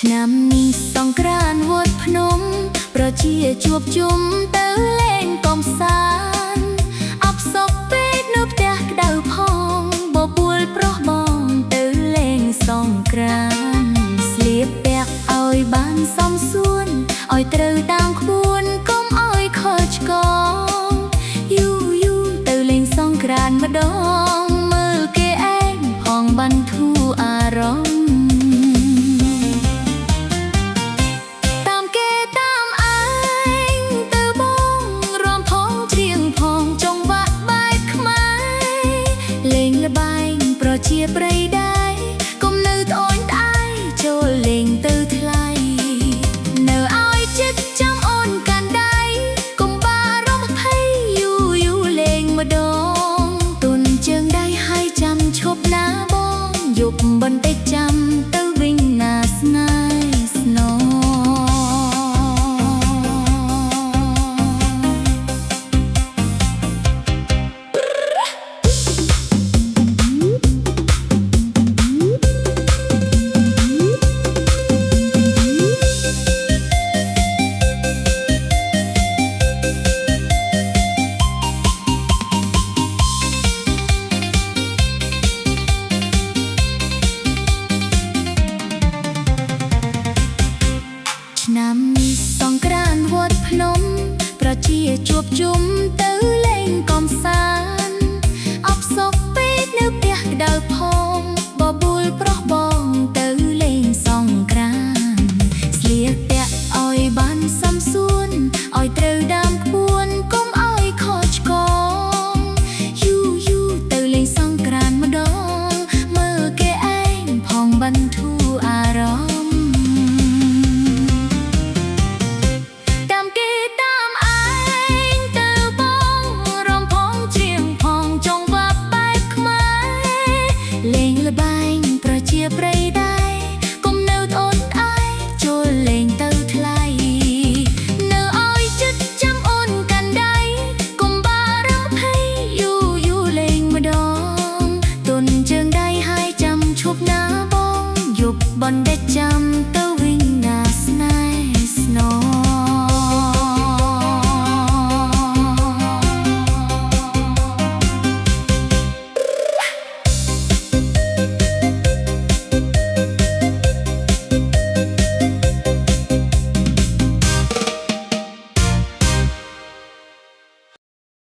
ឆ្នាំនេះសង្ក្រាន្តវត្តភ្នំប្រជាជួបជុំទៅលេងកំសាន្តអបសុកពេកនៅផ្ទះក្តៅផងបបួលប្រុសបងទៅលេងសង្ក្រាន្តស្លៀកពាក់ឲ្យបានសមសួនឲ្យត្រូវតាមក្បួនកុំឲ្យខុសឆ្គងយូទៅលេងសង្ក្រាន្តម្ដងមើលគេឯងផងបន្ធូរអារម្មណ៍ជាប្រៃដែរកុំនៅត្អូញត្អែចូលលេងទៅថ្លៃនៅឲ្យចិត្តចាំអូនកាន់ដៃកុំបារម្ភភ័យយូលេងម្ដងទុនជើងដៃឲ្យចាំឈប់ណាបងយប់បន្តិចចាំទៅវិញណាស្នេហ៍ស្នងឆ្នាំនេះសង្ក្រាន្តវត្តភ្នំប្រជាជួបជុំ